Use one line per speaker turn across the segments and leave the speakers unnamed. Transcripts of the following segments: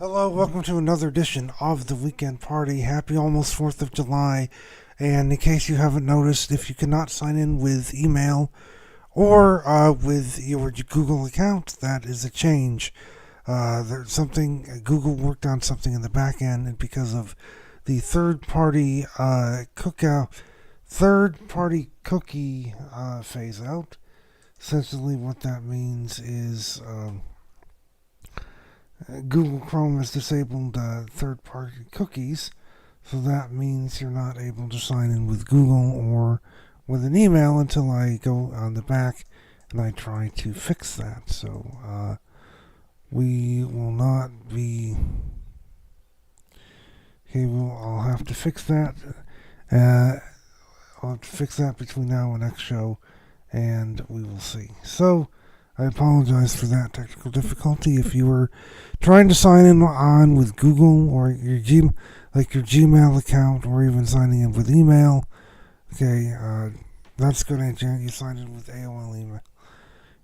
Hello, welcome to another edition of the Weekend Party. Happy almost 4th of July. And in case you haven't noticed, if you cannot sign in with email or with your Google account, that is a change. There's something, Google worked on something in the back end, and because of the third party cookie phase out, essentially what that means is Google Chrome has disabled third-party cookies, so that means you're not able to sign in with Google or with an email until I go on the back and I try to fix that. So we will not be. Okay, I'll have to fix that. I'll have to fix that between now and next show, and we will see. So I apologize for that technical difficulty. If you were trying to sign in on with Google or your Gmail account, or even signing in with email, okay, that's good, Aunt Janet. You signed in with AOL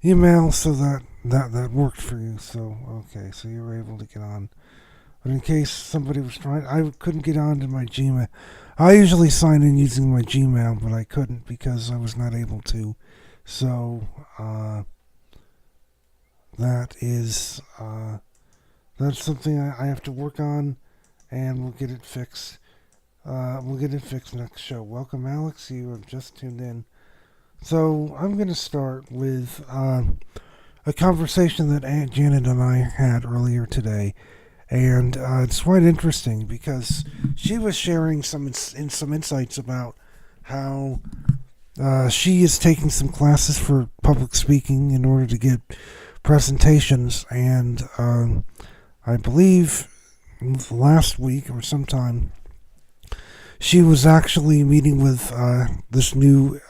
email, so that worked for you. So okay, so you were able to get on. But in case somebody was trying, I couldn't get on to my Gmail. I usually sign in using my Gmail, but I couldn't because I was not able to. So that's something I have to work on, and we'll get it fixed. We'll get it fixed next show. Welcome, Alex. You have just tuned in. So I'm going to start with a conversation that Aunt Janet and I had earlier today, and it's quite interesting because she was sharing some insights about how she is taking some classes for public speaking in order to get presentations, and I believe last week or sometime she was actually meeting with this new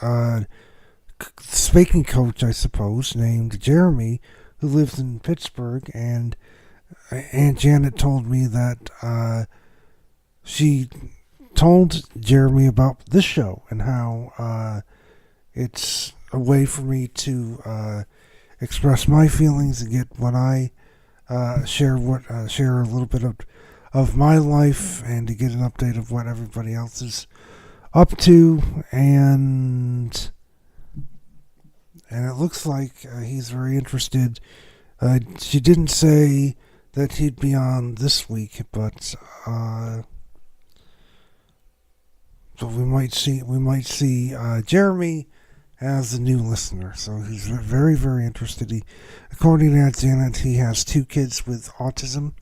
speaking coach, I suppose, named Jeremy, who lives in Pittsburgh. And Aunt Janet told me that she told Jeremy about this show and how it's a way for me to express my feelings and get what I share a little bit of my life, and to get an update of what everybody else is up to, and it looks like he's very interested. She didn't say that he'd be on this week, but we might see Jeremy as a new listener. So he's very, very interested. According to Aunt Janet, he has 2 kids with autism,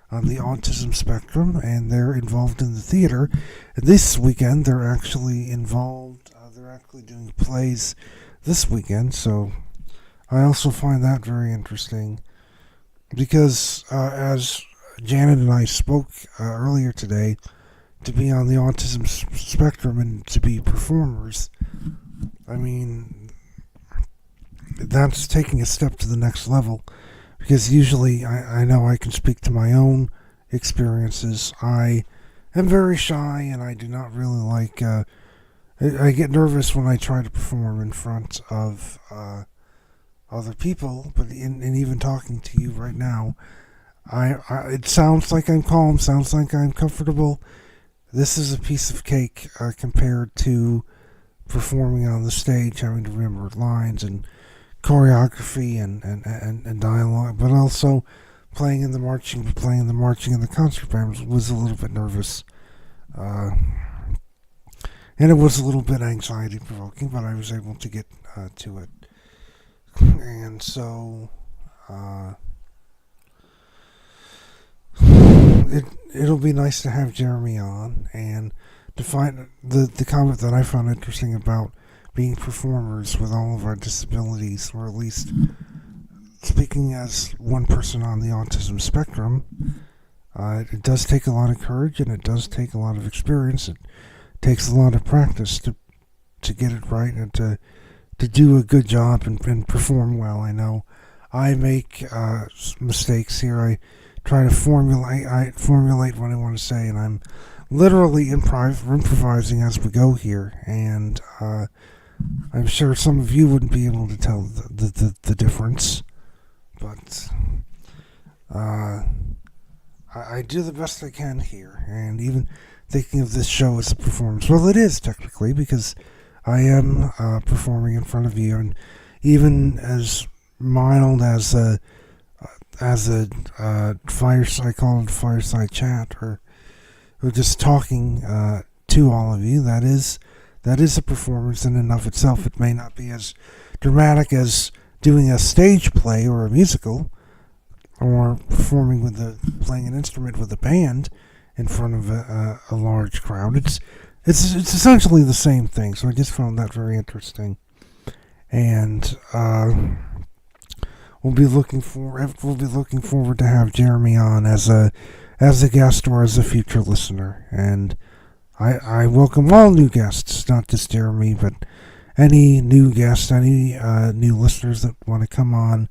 on the autism spectrum, and they're involved in the theater. And this weekend, they're actually involved. They're actually doing plays this weekend. So I also find that very interesting because, as Janet and I spoke earlier today, to be on the autism spectrum and to be performers, I mean, that's taking a step to the next level, because usually I know I can speak to my own experiences. I am very shy, and I do not really like, I get nervous when I try to perform in front of other people, but in even talking to you right now, it sounds like I'm calm, sounds like I'm comfortable. This is a piece of cake compared to performing on the stage, having to remember lines and choreography and dialogue, but also playing in the marching and the concert band was a little bit nervous, and it was a little bit anxiety provoking, but I was able to get to it, and so it'll be nice to have Jeremy on, and to find the comment that I found interesting about being performers with all of our disabilities, or at least speaking as one person on the autism spectrum. It does take a lot of courage, and it does take a lot of experience. It takes a lot of practice to get it right, and to do a good job and perform well. I know I make mistakes here. I try to formulate what I want to say, and I'm literally improvising as we go here, and I'm sure some of you wouldn't be able to tell the difference, but I do the best I can here, and even thinking of this show as a performance. Well, it is technically because I am performing in front of you, and even as mild as a fireside, I call it fireside chat, or just talking to all of you. That is a performance in and of itself. It may not be as dramatic as doing a stage play or a musical, or performing playing an instrument with a band in front of a large crowd. It's essentially the same thing. So I just found that very interesting, and we'll be looking forward to have Jeremy on as a guest or as a future listener. And I welcome all new guests, not just Jeremy, but any new guests, any new listeners that want to come on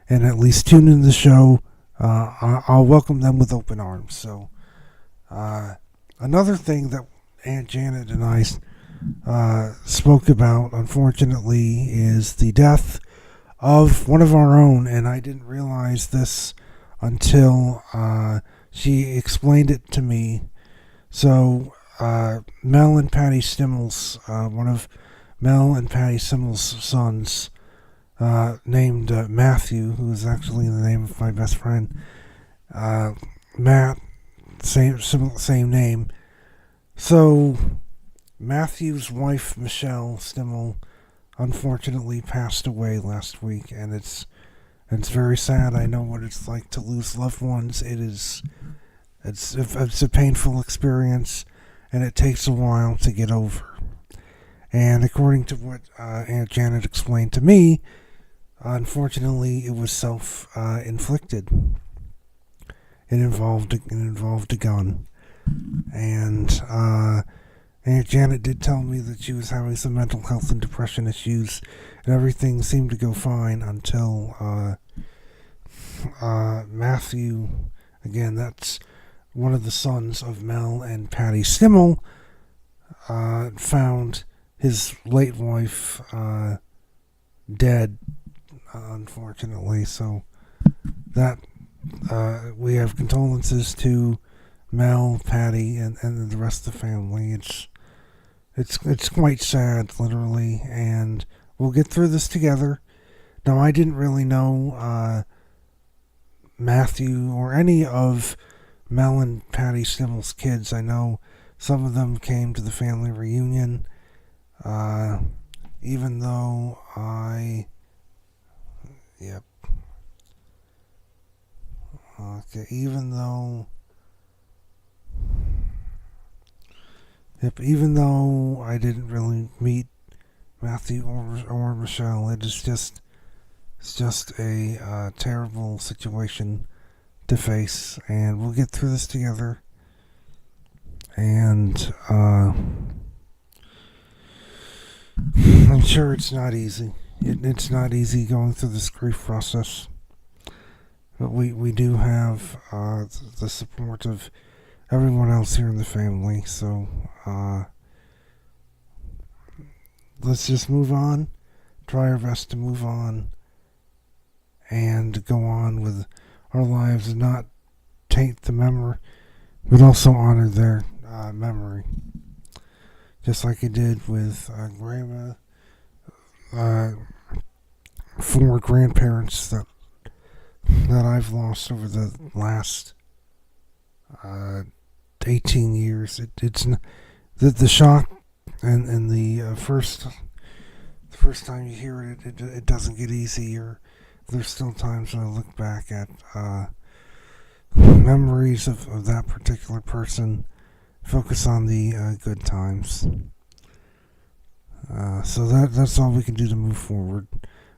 and at least tune in the show. I'll welcome them with open arms. So another thing that Aunt Janet and I spoke about, unfortunately, is the death of one of our own, and I didn't realize this until she explained it to me. So Mel and Patty Stimmel's, one of Mel and Patty Stimmel's sons, named Matthew, who is actually the name of my best friend, Matt, same name. So Matthew's wife, Michelle Stimmel, unfortunately passed away last week, and it's very sad. I know what it's like to lose loved ones. It's a painful experience, and it takes a while to get over. And according to what Aunt Janet explained to me, unfortunately, it was self-inflicted. It involved a gun, and Aunt Janet did tell me that she was having some mental health and depression issues, and everything seemed to go fine until Matthew, again, that's one of the sons of Mel and Patty Stimmel, found his late wife dead, unfortunately. So that we have condolences to Mel, Patty, and the rest of the family. It's quite sad, literally, and we'll get through this together. Now, I didn't really know Matthew or any of Mel and Patty Stimmel's kids. I know some of them came to the family reunion, even though even though I didn't really meet Matthew or Michelle, it's just a terrible situation to face, and we'll get through this together. And I'm sure it's not easy. It's not easy going through this grief process, but we do have the support of everyone else here in the family. So let's just move on, try our best to move on, and go on with our lives and not taint the memory, but also honor their memory. Just like I did with Grandma, 4 grandparents that I've lost over the last 18 years. It's the shock and the first time you hear it doesn't get easier. There's still times when I look back at memories of that particular person, focus on the good times. So that's all we can do to move forward.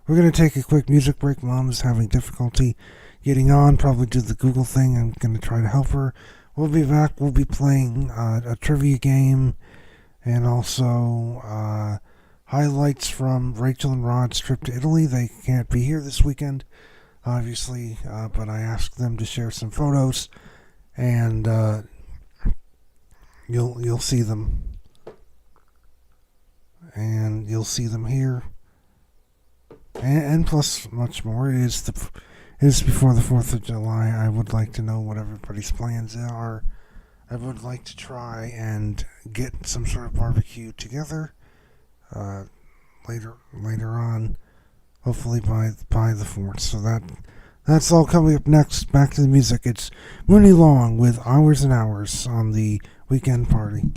We're going to take a quick music break. Mom is having difficulty getting on, probably do the Google thing. I'm going to try to help her. We'll be back. We'll be playing a trivia game, and also highlights from Rachel and Rod's trip to Italy. They can't be here this weekend, obviously, but I asked them to share some photos, and you'll see them, and you'll see them here, and plus much more. it is before the 4th of July. I would like to know what everybody's plans are. I would like to try and get some sort of barbecue together uh, later on, hopefully by the 4th. So that's all coming up next. Back to the music. It's Mooney Long with Hours and Hours on the Weekend Party.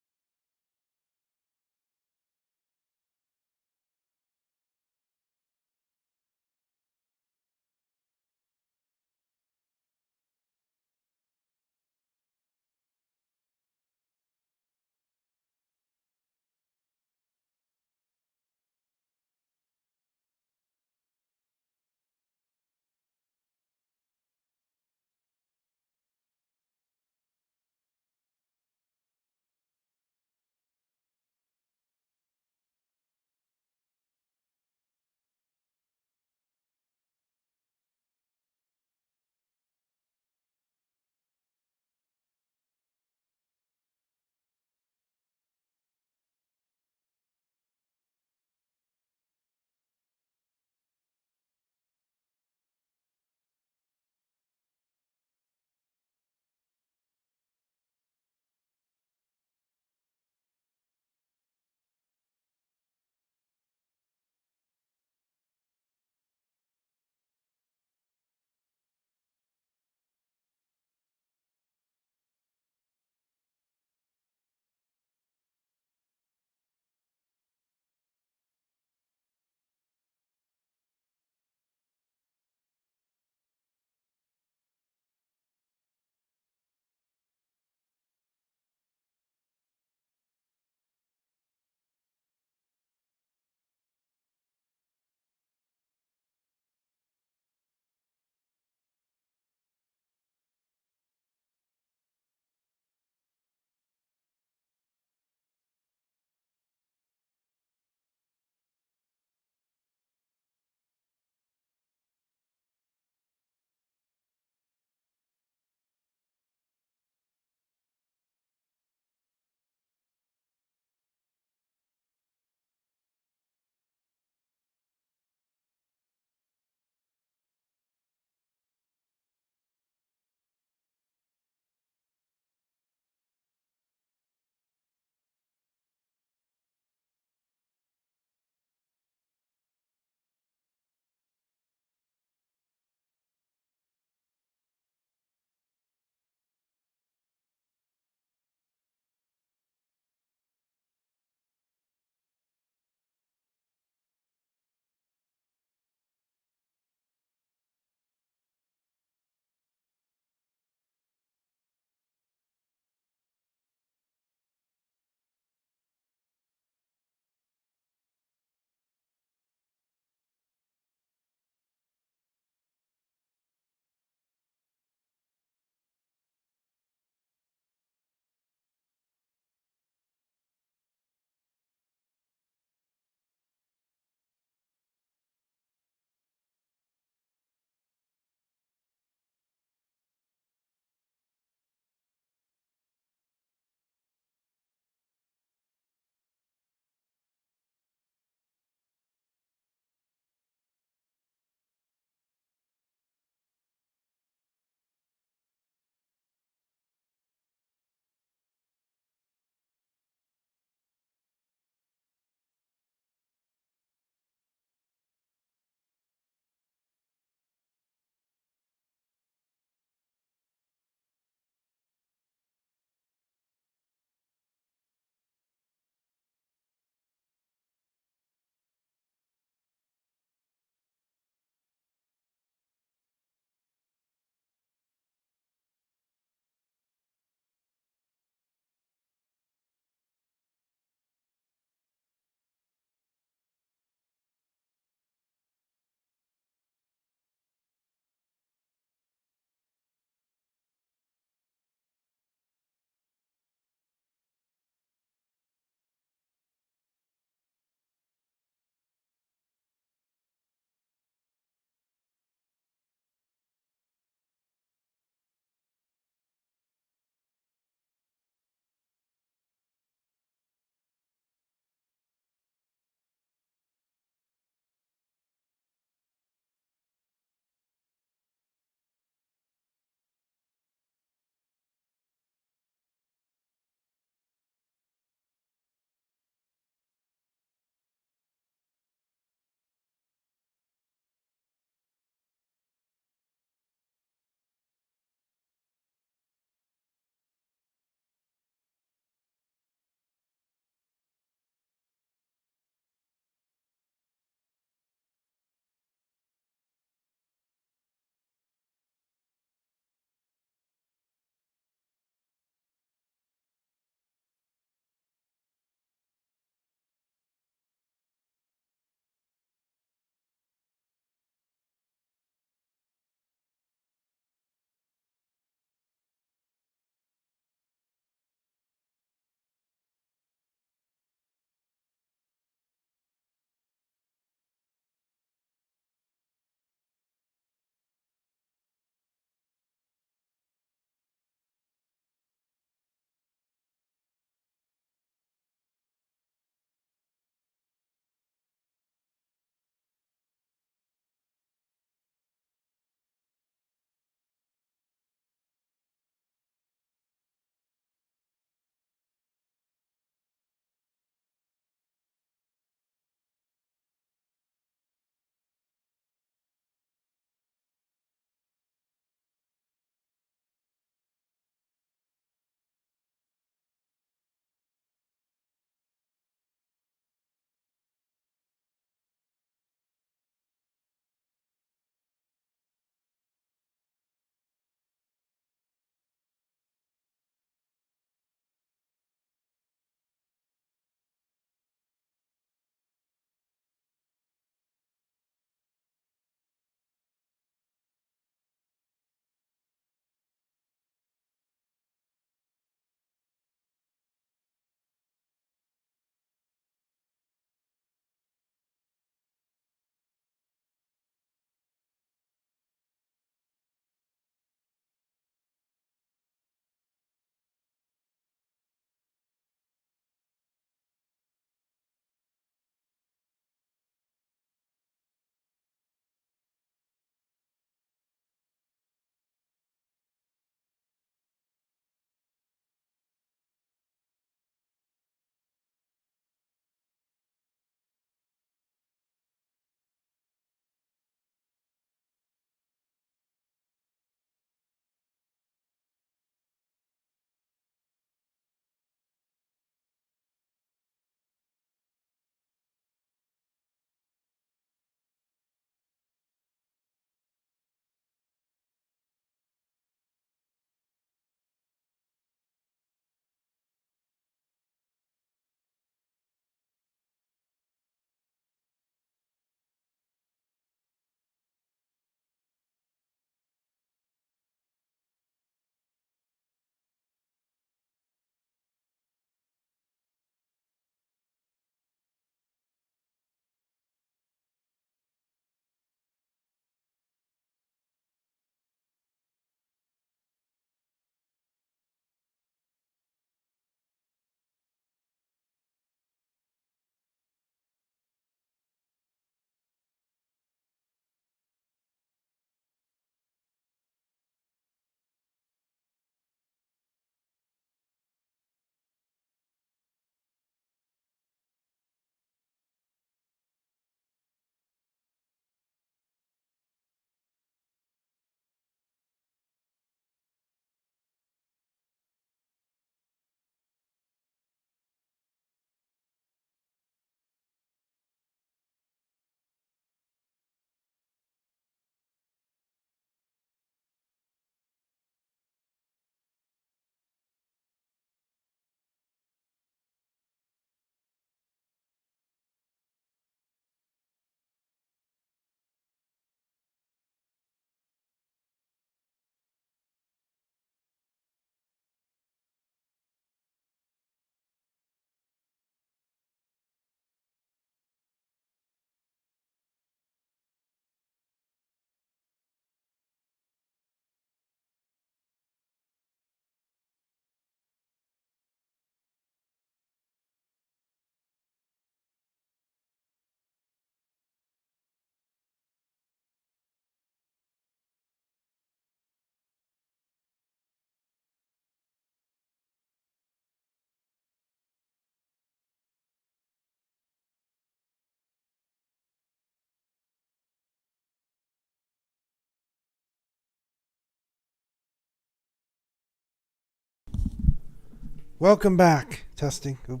Welcome back. Testing. Oop,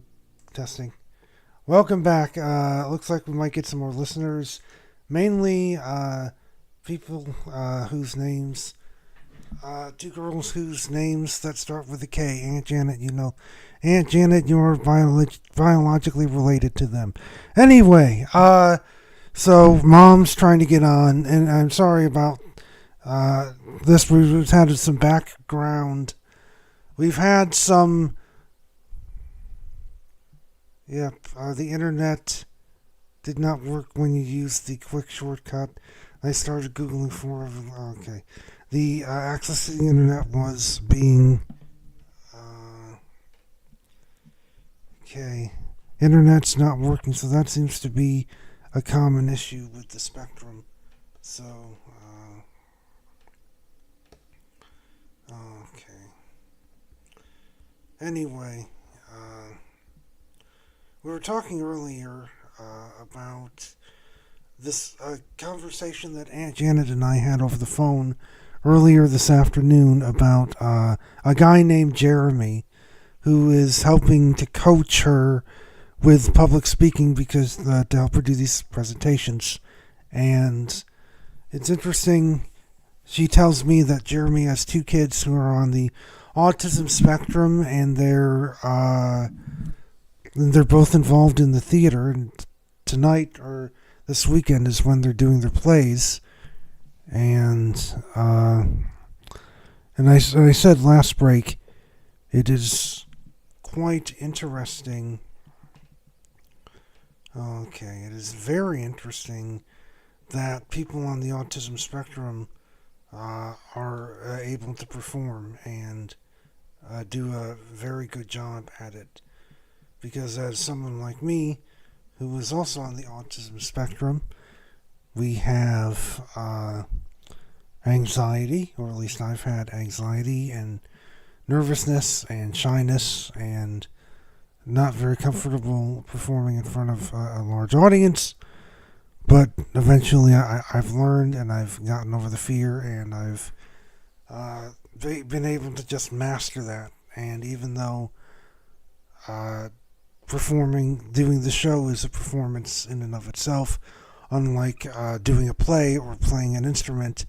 testing. Welcome back. Looks like we might get some more listeners. Mainly people whose names, two girls whose names that start with a K. Aunt Janet, you know. Aunt Janet, you're biologically related to them. Anyway, so mom's trying to get on, and I'm sorry about this. We've had some background. We've had some. Yep, the internet did not work when you used the quick shortcut. I started Googling for it. Okay. The access to the internet was being. Okay. Internet's not working, so that seems to be a common issue with the Spectrum. So, okay. Anyway, we were talking earlier about this conversation that Aunt Janet and I had over the phone earlier this afternoon about a guy named Jeremy who is helping to coach her with public speaking because to help her do these presentations. And it's interesting. She tells me that Jeremy has two kids who are on the autism spectrum, and they're both involved in the theater. And tonight or this weekend is when they're doing their plays. And I said last break, it is quite interesting. Okay, it is very interesting that people on the autism spectrum are able to perform and do a very good job at it. Because as someone like me, who is also on the autism spectrum, we have anxiety, or at least I've had anxiety and nervousness and shyness and not very comfortable performing in front of a large audience. But eventually I've learned and I've gotten over the fear, and I've been able to just master that. And even though doing the show is a performance in and of itself, unlike doing a play or playing an instrument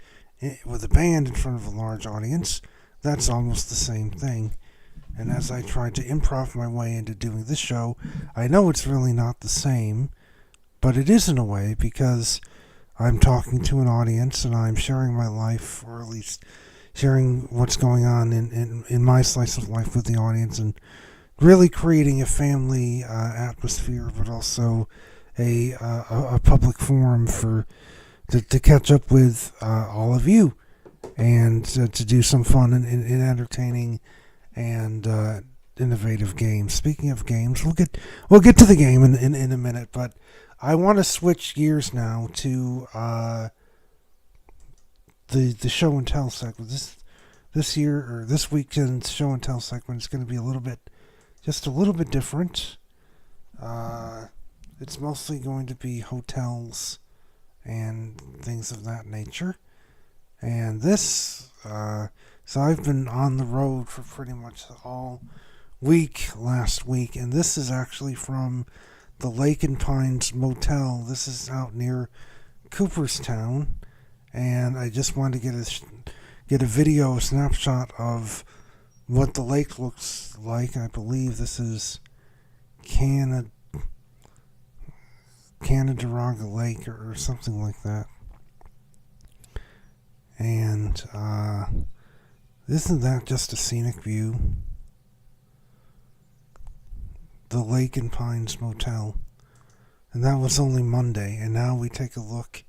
with a band in front of a large audience, that's almost the same thing. And as I try to improv my way into doing this show, I know it's really not the same, but it is in a way, because I'm talking to an audience and I'm sharing my life, or at least sharing what's going on in my slice of life with the audience, and really creating a family atmosphere, but also a public forum to catch up with all of you, and to do some fun and entertaining and innovative games. Speaking of games, we'll get to the game in a minute, but I want to switch gears now to the show and tell segment. This year, or this weekend's show and tell segment, is going to be just a little bit different. It's mostly going to be hotels and things of that nature. And so I've been on the road for pretty much all week last week, and this is actually from the Lake and Pines Motel. This is out near Cooperstown, and I just wanted to get a video, a snapshot of what the lake looks like. I believe this is Canadaroga Lake or something like that. And isn't that just a scenic view? The Lake and Pines Motel. And that was only Monday, and now we take a look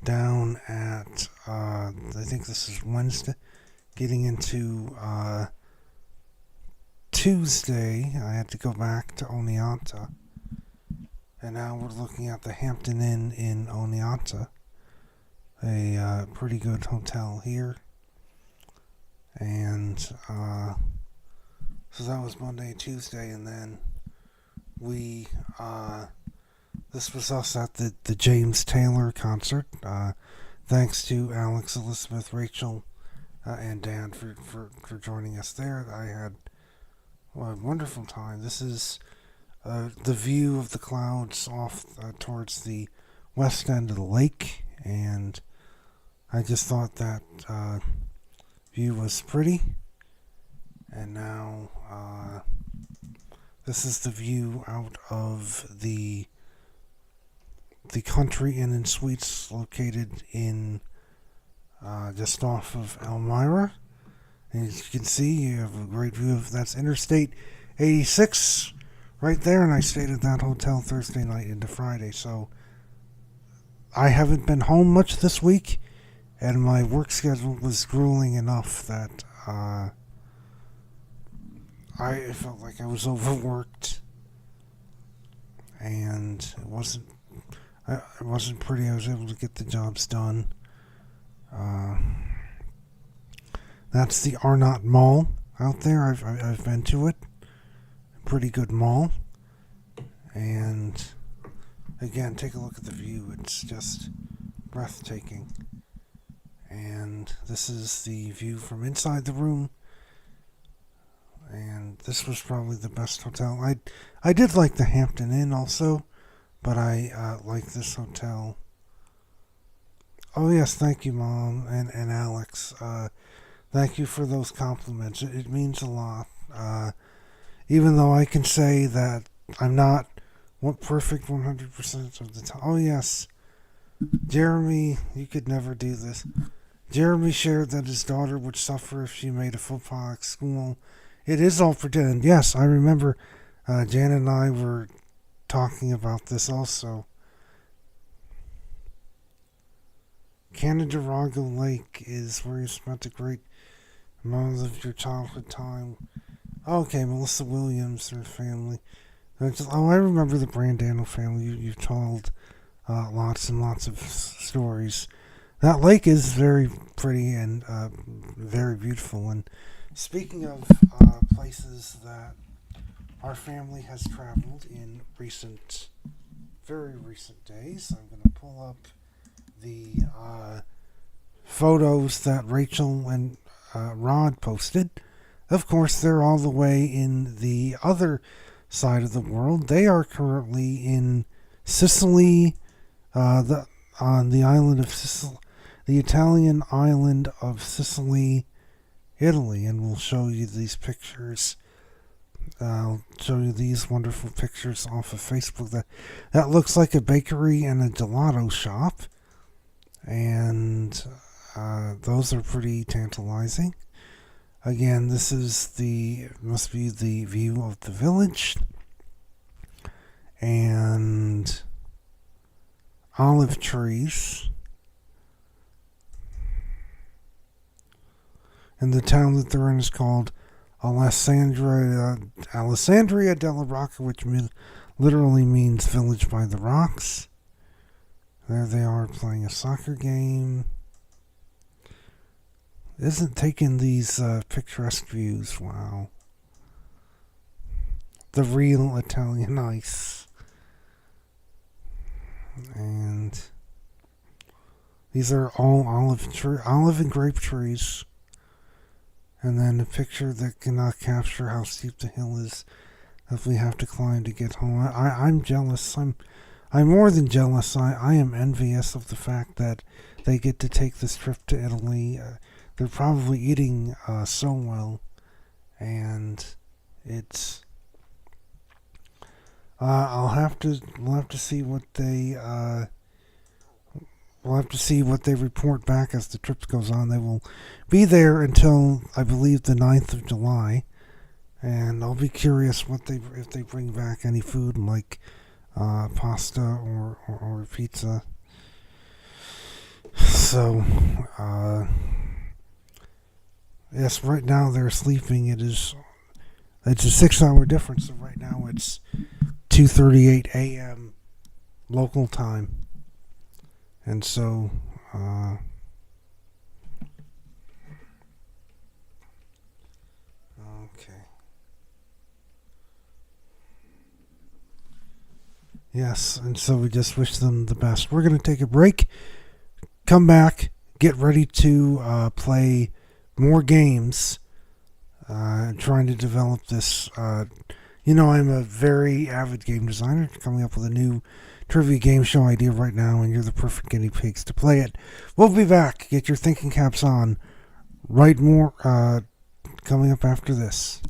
down at I think this is Wednesday, getting into Tuesday. I had to go back to Oneonta, and now we're looking at the Hampton Inn in Oneonta, a pretty good hotel here. And so that was Monday, Tuesday, and then we this was us at the James Taylor concert. Thanks to Alex, Elizabeth, Rachel, and Dan for joining us there. I had Well, a wonderful time. This is the view of the clouds off towards the west end of the lake, and I just thought that view was pretty. And now this is the view out of the country inn and suites located in just off of Elmira. And as you can see, you have a great view of that's Interstate 86 right there. And I stayed at that hotel Thursday night into Friday. So I haven't been home much this week, and my work schedule was grueling enough that I felt like I was overworked, and it wasn't pretty. I was able to get the jobs done. Uh, that's the Arnott Mall out there. I've been to it. Pretty good mall. And again, take a look at the view. It's just breathtaking. And this is the view from inside the room. And this was probably the best hotel. I did like the Hampton Inn also, but I like this hotel. Oh yes, thank you, Mom and Alex. Thank you for those compliments. It means a lot. Even though I can say that I'm not perfect 100% of the time. Oh yes, Jeremy, you could never do this. Jeremy shared that his daughter would suffer if she made a faux pas at school. It is all pretend. Yes, I remember Jan and I were talking about this also. Candidago Lake is where you spent a great amount of your childhood time. Okay, Melissa Williams, her family. I remember the Brandano family. You've told lots and lots of stories. That lake is very pretty and very beautiful. And speaking of places that our family has traveled in very recent days, I'm going to pull up the photos that Rachel and Rod posted. Of course, they're all the way in the other side of the world. They are currently in Sicily, on the island of Sicily, the Italian island of Sicily, Italy, and we'll show you these pictures. I'll show you these wonderful pictures off of Facebook. That looks like a bakery and a gelato shop, and those are pretty tantalizing. Again, this is must be the view of the village, and olive trees. And the town that they're in is called Alessandria della Rocca, which literally means village by the rocks. There they are playing a soccer game. Isn't taking these picturesque views. Wow. The real Italian ice. And these are all olive and grape trees. And then a picture that cannot capture how steep the hill is that we have to climb to get home. I'm jealous. I'm more than jealous. I am envious of the fact that they get to take this trip to Italy. They're probably eating so well, and it's. We'll have to see what they. We'll have to see what they report back as the trip goes on. They will be there until, I believe, the 9th of July. And I'll be curious if they bring back any food like pasta or pizza. So, yes, right now they're sleeping. It's a 6-hour difference. So right now it's 2:38 a.m. local time. And so, okay. Yes, and so we just wish them the best. We're going to take a break, come back, get ready to play more games trying to develop this. I'm a very avid game designer, coming up with a new trivia game show idea right now, and you're the perfect guinea pigs to play it. We'll be back. Get your thinking caps on. Write more coming up after this.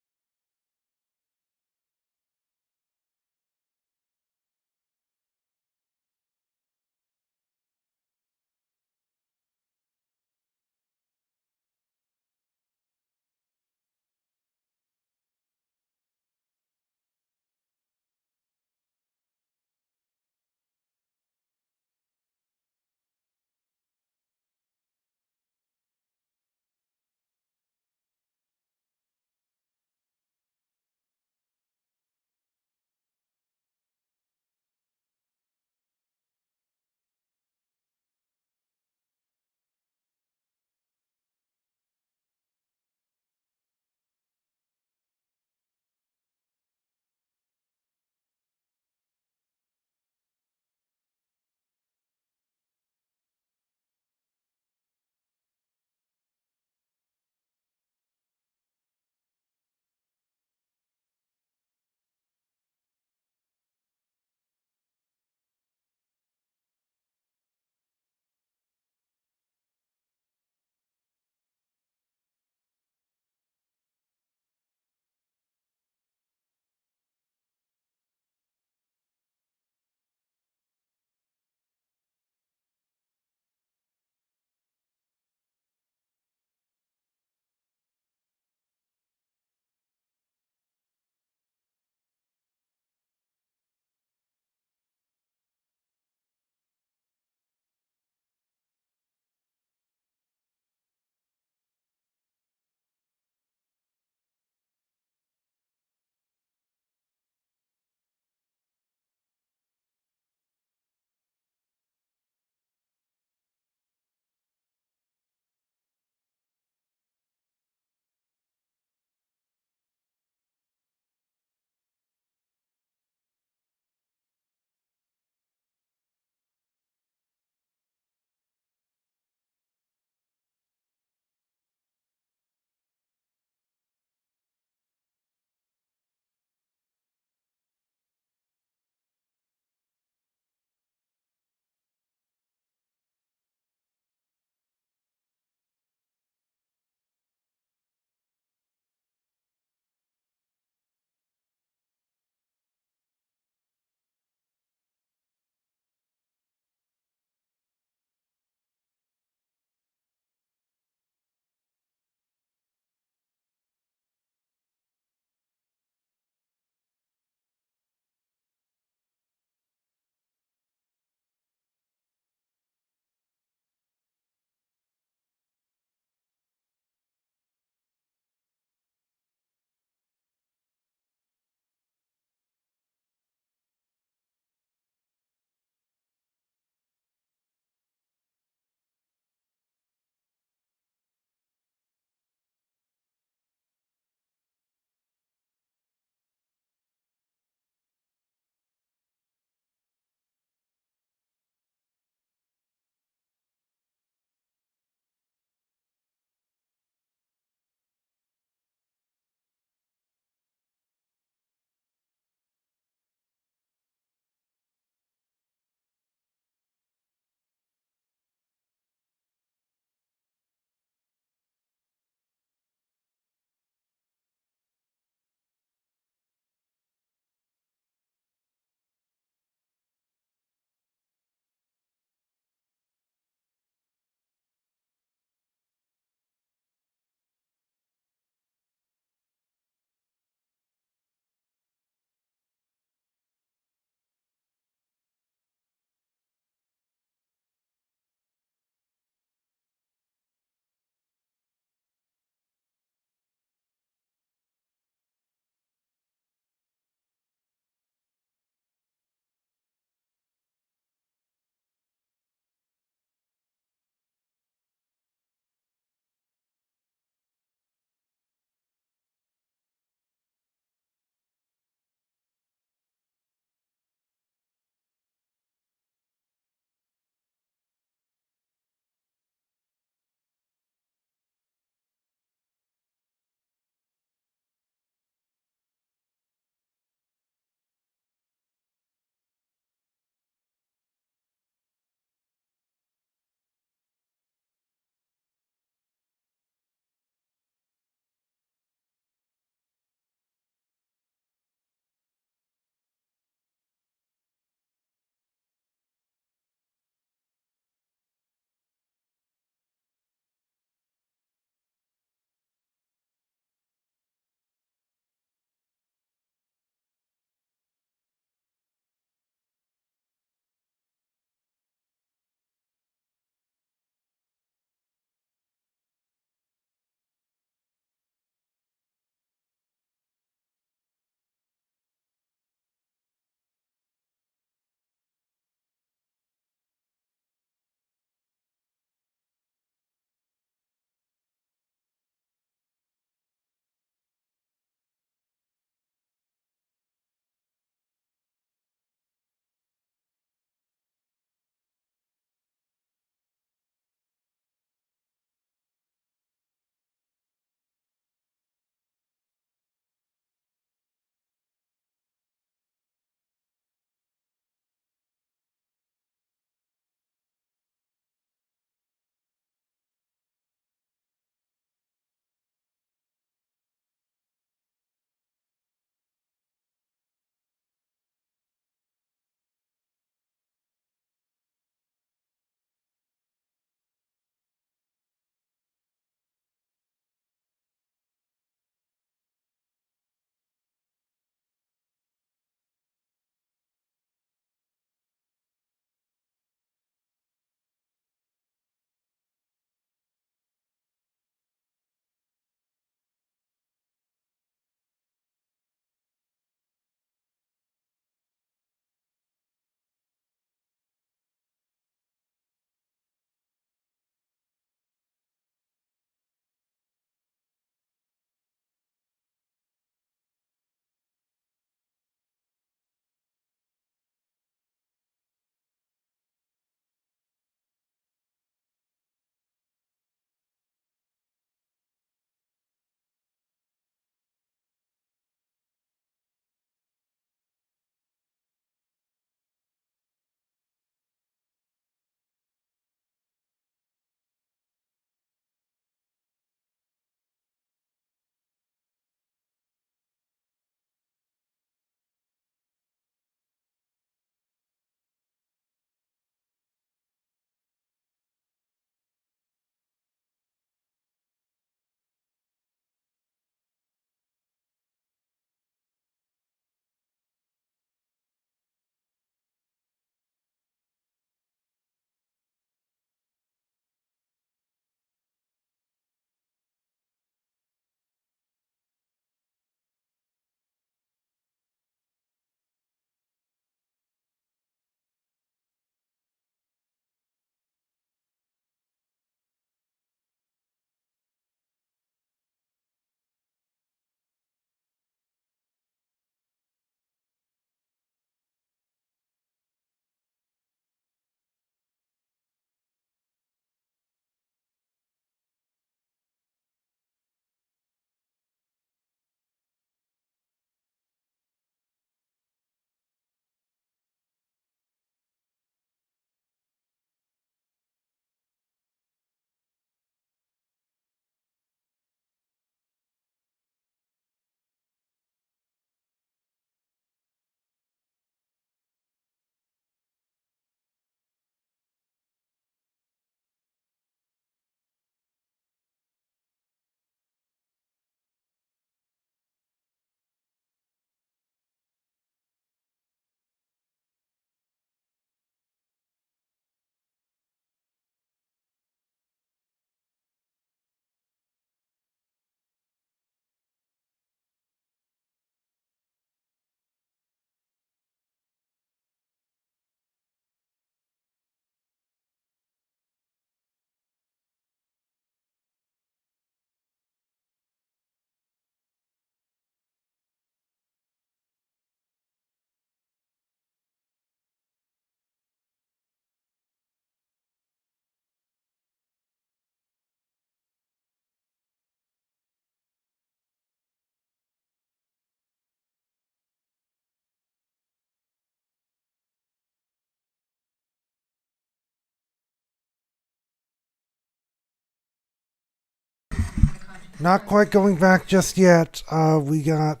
Not quite going back just yet. We got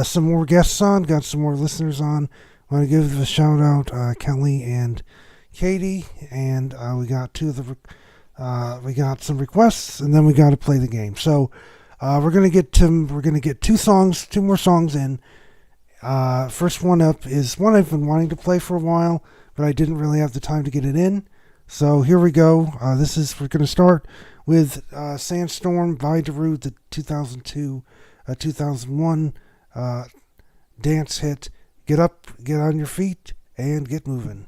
some more guests on, got some more listeners on. I want to give a shout out Kelly and Katie, and we got we got some requests, and then we got to play the game. So we're gonna get two more songs in. First one up is one I've been wanting to play for a while, but I didn't really have the time to get it in. So here we go. We're gonna start with Sandstorm by Darude, the 2002, 2001 dance hit. Get up, get on your feet, and get moving.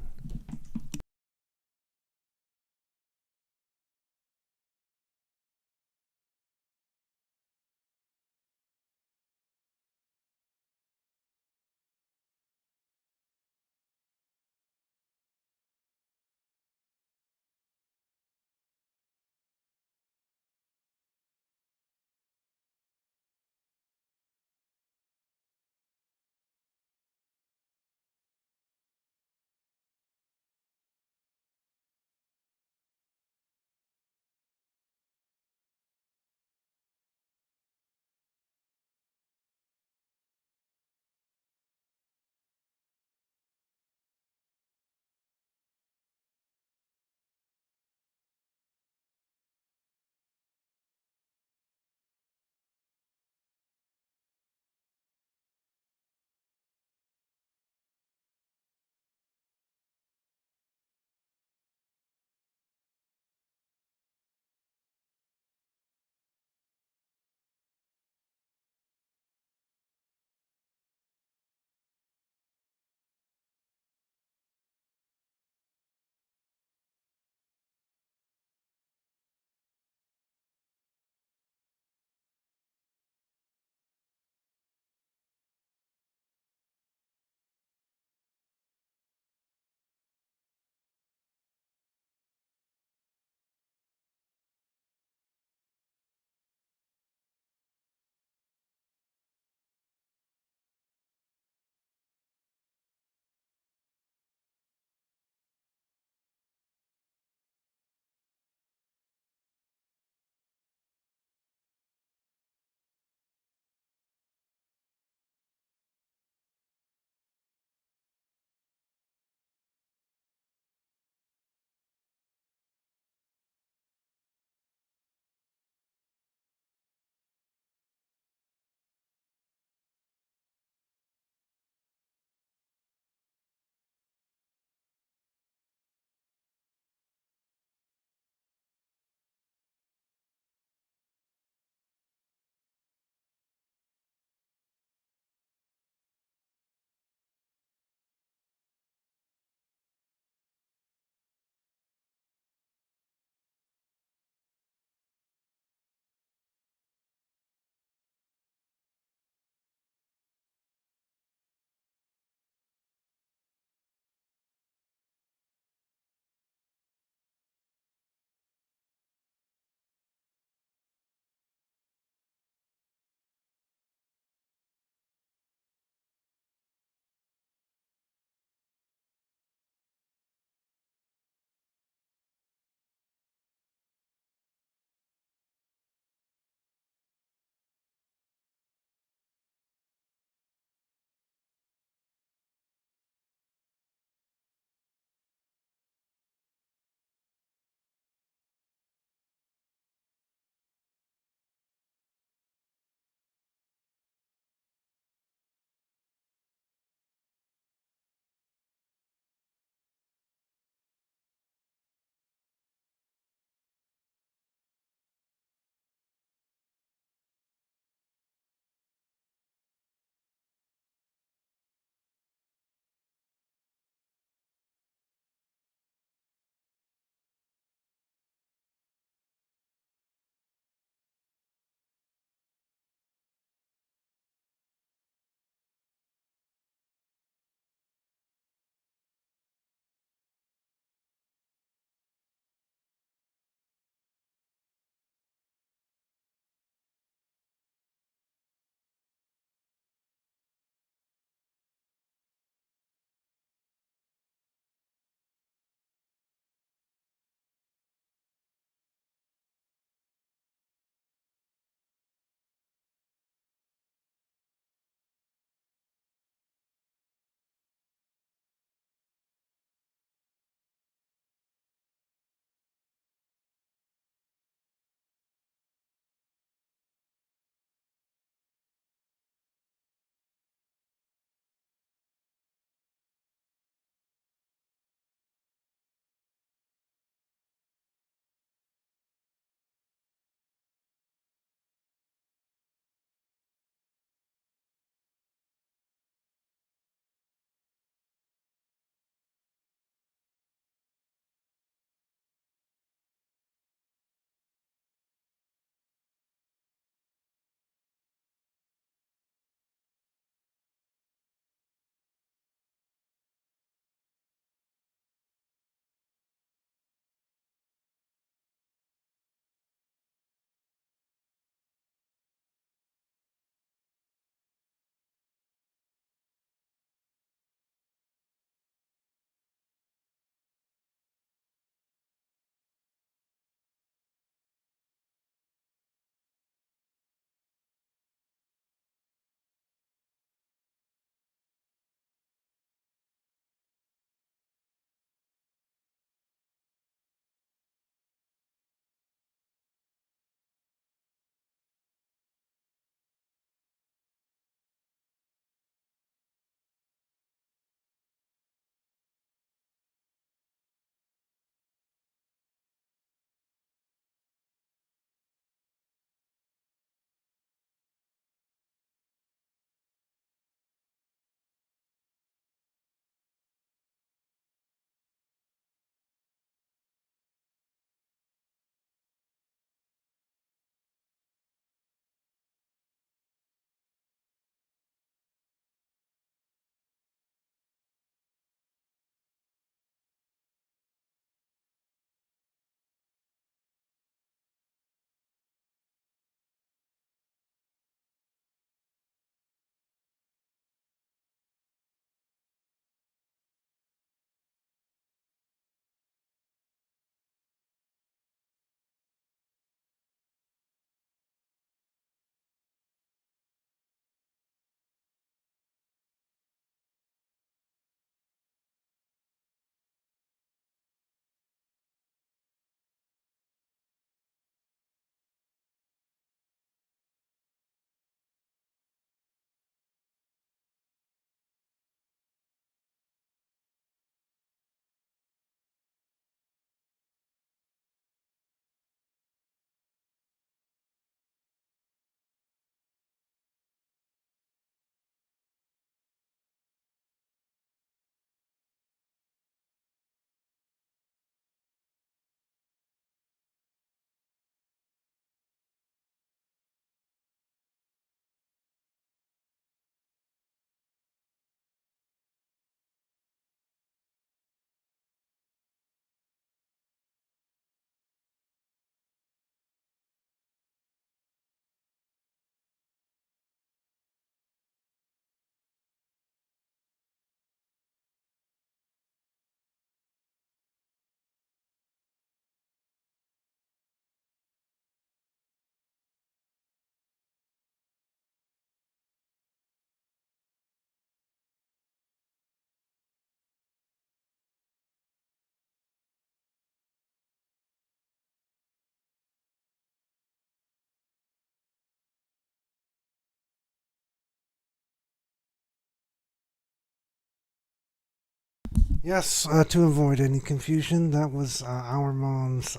Yes, to avoid any confusion, that was our mom's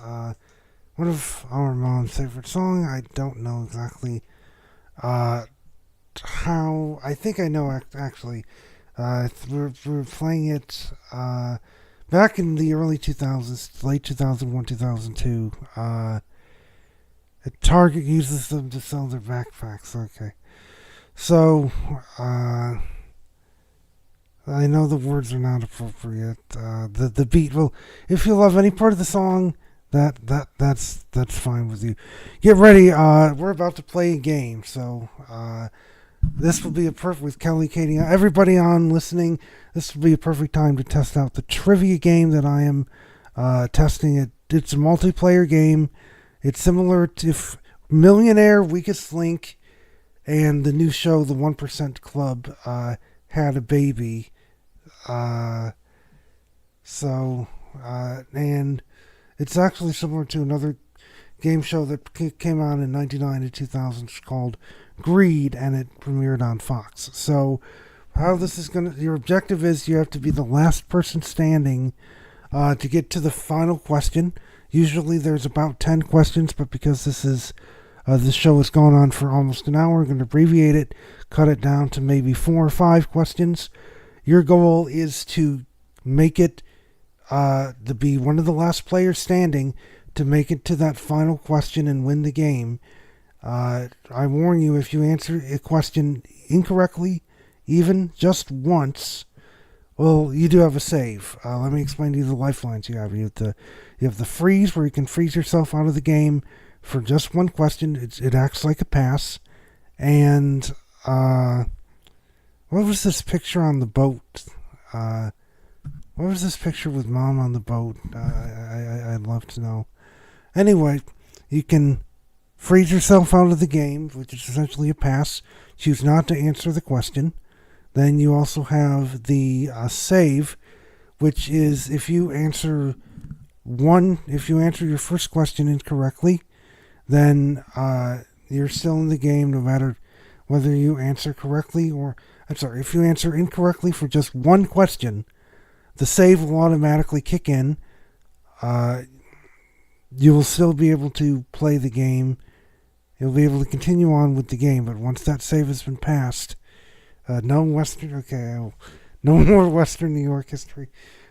one of our mom's favorite song. I don't know exactly uh, how. I think I know actually. We were playing it back in the early 2000s, late 2001, 2002. Target uses them to sell their backpacks. Okay, so I know the words are not appropriate. The beat. Well, if you love any part of the song, that's fine with you. Get ready. We're about to play a game, so this will be a perfect with Kelly, Katie, everybody on listening. This will be a perfect time to test out the trivia game that I am testing. It's a multiplayer game. It's similar to Millionaire, Weakest Link, and the new show, The 1% Club, had a baby. Uh, and it's actually similar to another game show that came out in 99 and 2000 called Greed, and it premiered on Fox. So, how this is going to, your objective is you have to be the last person standing to get to the final question. Usually there's about 10 questions, but because this show has gone on for almost an hour, we're going to abbreviate it, cut it down to maybe 4 or 5 questions. Your goal is to make it, to be one of the last players standing to make it to that final question and win the game. I warn you, if you answer a question incorrectly, even just once, well, you do have a save. Let me explain to you the lifelines you have. You have the freeze, where you can freeze yourself out of the game for just one question. It acts like a pass. And what was this picture on the boat? What was this picture with Mom on the boat? I'd love to know. Anyway, you can freeze yourself out of the game, which is essentially a pass. Choose not to answer the question. Then you also have the save, which is if you answer your first question incorrectly, then you're still in the game no matter whether you answer correctly or, if you answer incorrectly for just one question, the save will automatically kick in. You will still be able to play the game. You'll be able to continue on with the game, but once that save has been passed, no more Western New York history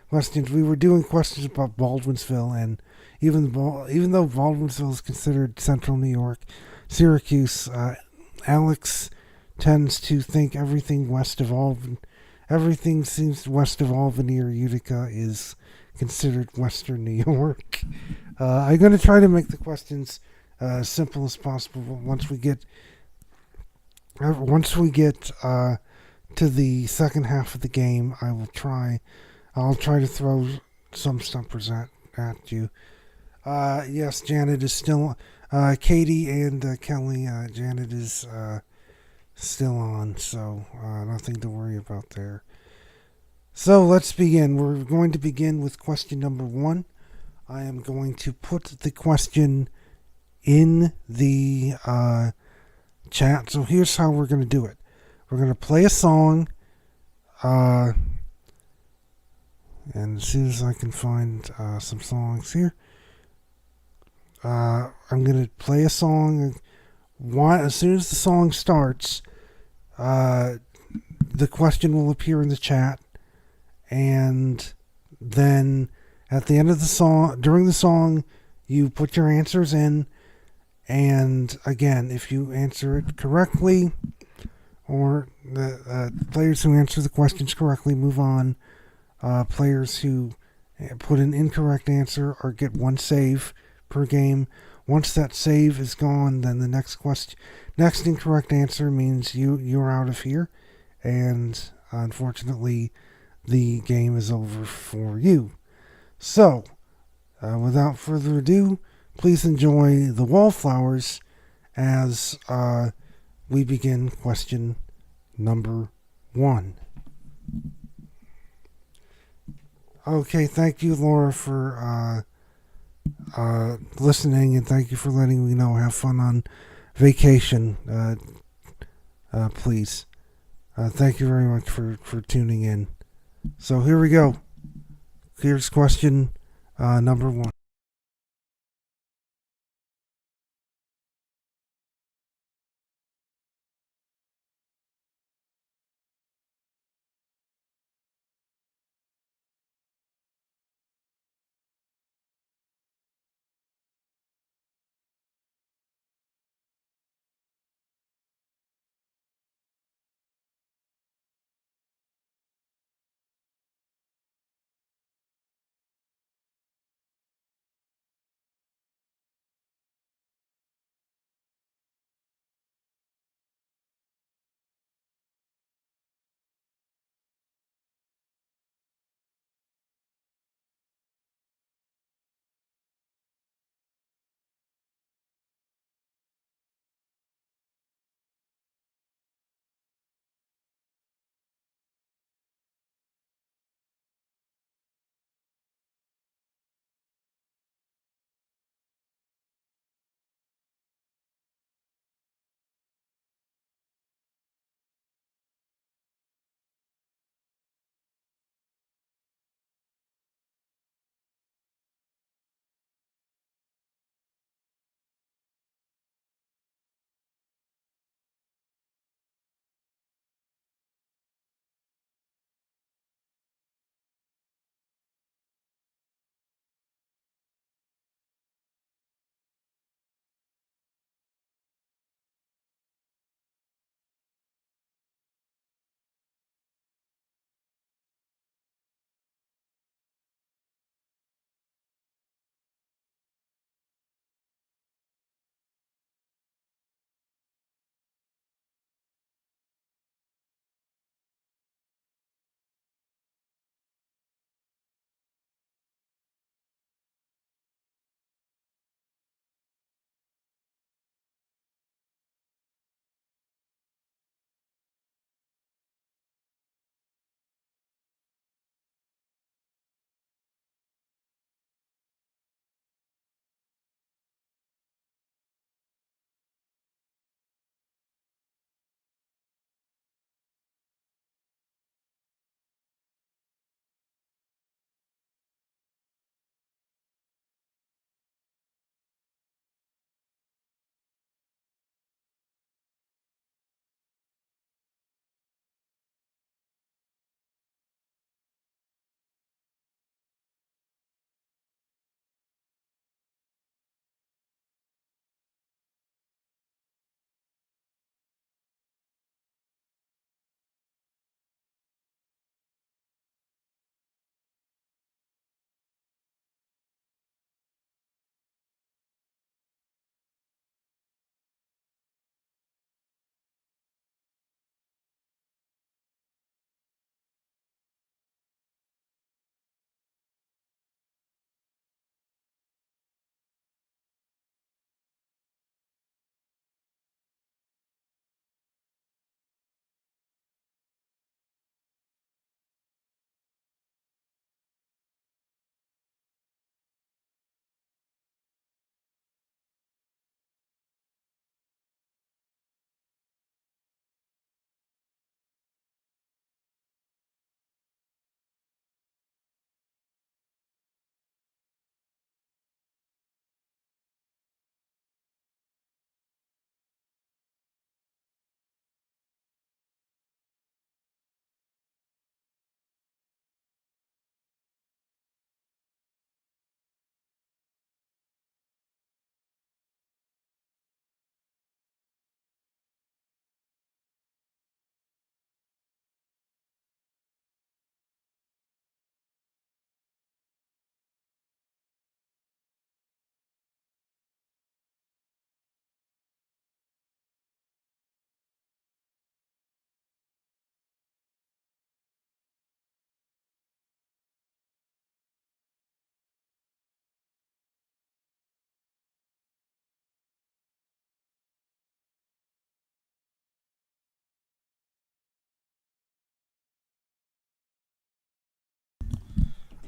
questions. We were doing questions about Baldwinsville, and even though Baldwinsville is considered Central New York, Syracuse, Alex tends to think everything seems west of Albany or Utica is considered Western New York. I'm going to try to make the questions as simple as possible. Once we get to the second half of the game, I'll try to throw some stumpers at you. Yes, Janet is still Katie and Kelly. Janet is still on, so nothing to worry about there. So let's begin. We're going to begin with question number 1. I am going to put the question in the chat. So here's how we're going to do it. We're going to play a song, and as soon as I can find some songs here, I'm going to play a song. As soon as the song starts, the question will appear in the chat, and then at the end of the song, during the song, you put your answers in, and again, if you answer it correctly, or the players who answer the questions correctly move on. Players who put an incorrect answer or get one save per game. Once that save is gone, then the next incorrect answer means you're out of here, and unfortunately, the game is over for you. So, without further ado, please enjoy the Wallflowers as we begin question number 1. Okay, thank you, Laura, for listening, and thank you for letting me know. Have fun on vacation, please. Thank you very much for tuning in. So here we go. Here's question number 1.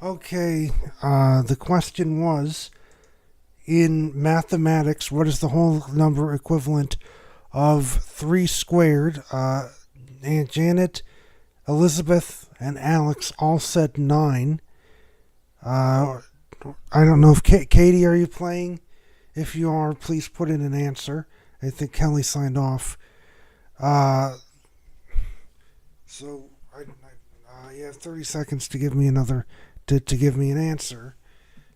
Okay, the question was, in mathematics, what is the whole number equivalent of 3 squared? Aunt Janet, Elizabeth, and Alex all said 9. Uh, I don't know if Katie, are you playing? If you are, please put in an answer. I think Kelly signed off. Uh, so you have 30 seconds to give me another to give me an answer,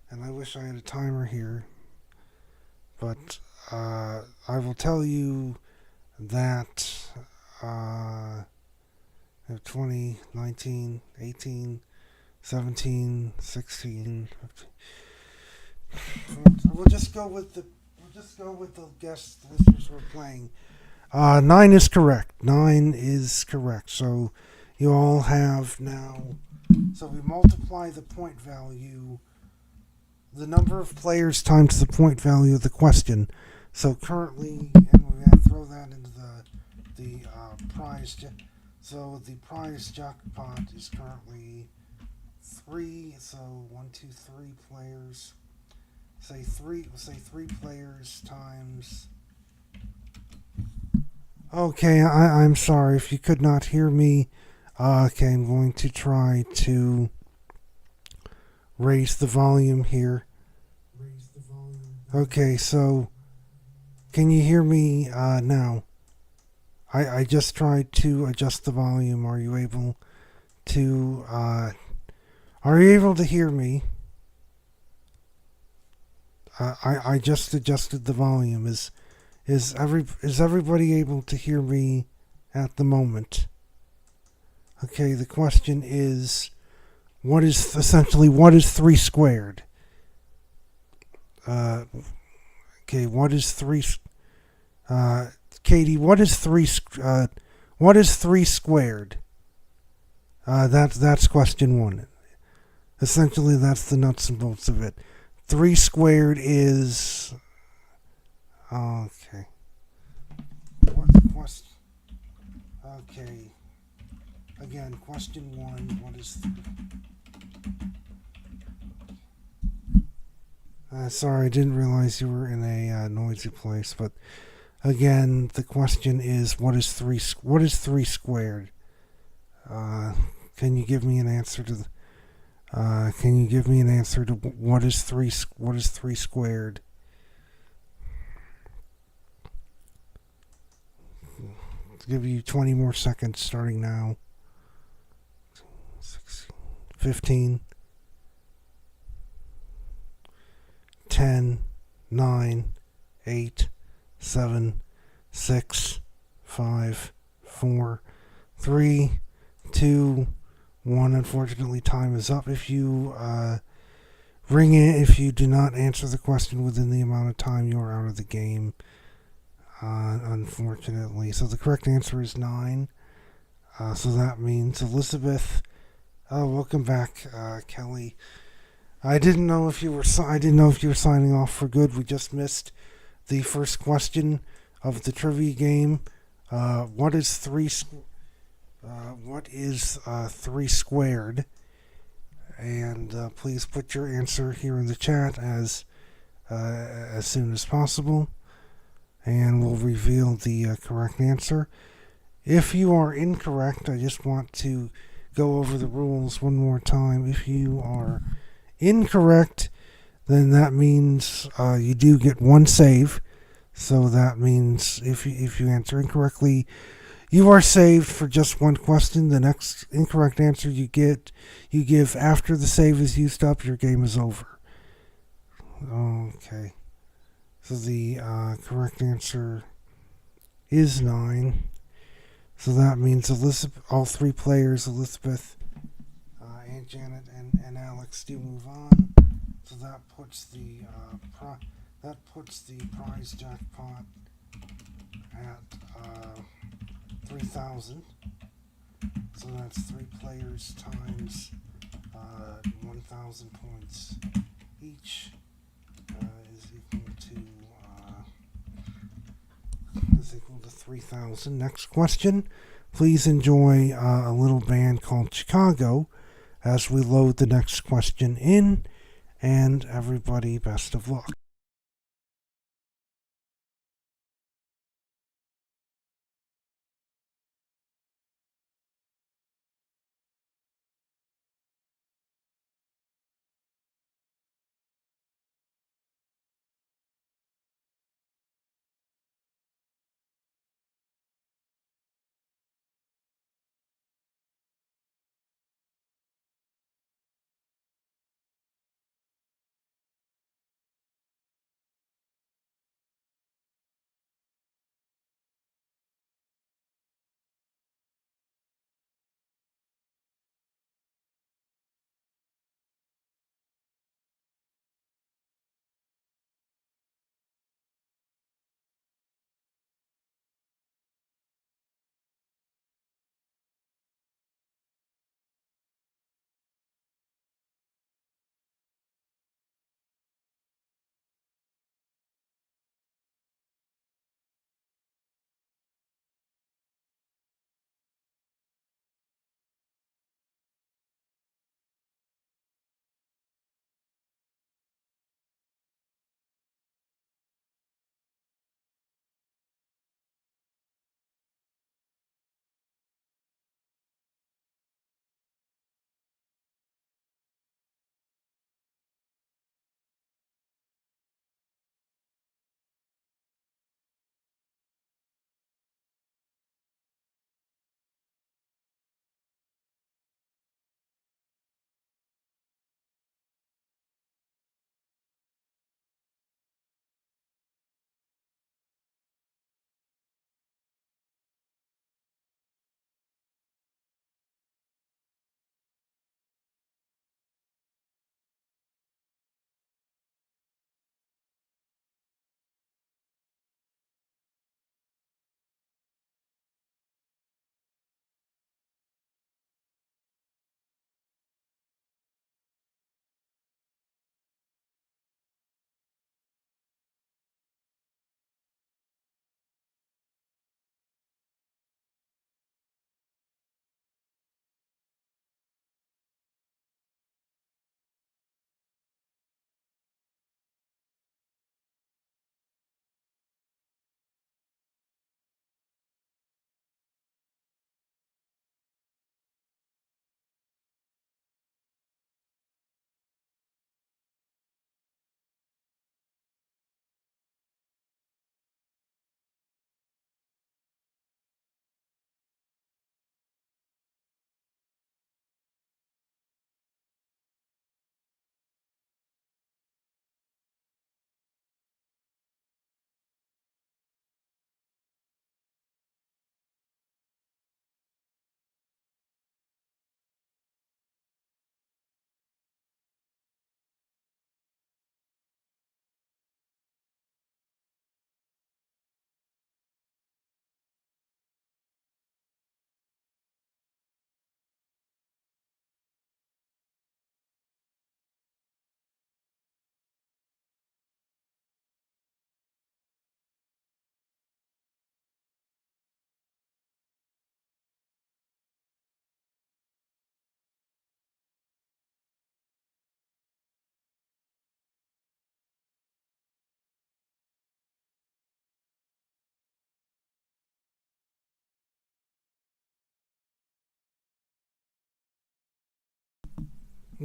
and I wish I had a timer here, but I will tell you that 20, 19, 18, 17, 16. We'll just go with the guest listeners who are playing. 9 is correct. 9 is correct. So you all have now. So we multiply the point value, the number of players times the point value of the question. So currently, and we're going to throw that into the prize. So the prize jackpot is currently 3. So 1, 2, 3 players. Say 3 players times. Okay, I'm sorry if you could not hear me. Okay, I'm going to try to raise the volume here. Okay, so can you hear me now? I just tried to adjust the volume. Are you able to hear me? I just adjusted the volume. Is everybody able to hear me at the moment? Okay, the question is, what is 3 squared? Okay, what is 3? Katie, what is 3? What is 3 squared? That's question 1. Essentially, that's the nuts and bolts of it. 3 squared is. Okay. What question? Okay. Again, question 1. What is? Sorry, I didn't realize you were in a noisy place. But again, the question is, what is 3? What is 3 squared? Can you give me an answer to? Can you give me an answer to what is 3? What is 3 squared? I'll give you 20 more seconds starting now. 15, 10, 9, 8, 7, 6, 5, 4, 3, 2, 1. Unfortunately, time is up. If you ring in, if you do not answer the question within the amount of time, you are out of the game. Unfortunately, so the correct answer is 9. So that means Elizabeth. Welcome back, Kelly. I didn't know if you were signing off for good. We just missed the first question of the trivia game. What is 3? What is 3 squared? And please put your answer here in the chat as soon as possible, and we'll reveal the correct answer. If you are incorrect, I just want to go over the rules one more time. If you are incorrect, then that means you do get 1 save. So that means if you answer incorrectly, you are saved for just 1 question. The next incorrect answer you give after the save is used up, your game is over. Okay. So the correct answer is 9. So that means all 3 players, Elizabeth, Aunt Janet, and Alex, do move on. So that puts the prize jackpot at 3,000. So that's 3 players times 1,000 points each is equal to 3,000. Next question. Please enjoy a little band called Chicago as we load the next question in, and everybody, best of luck.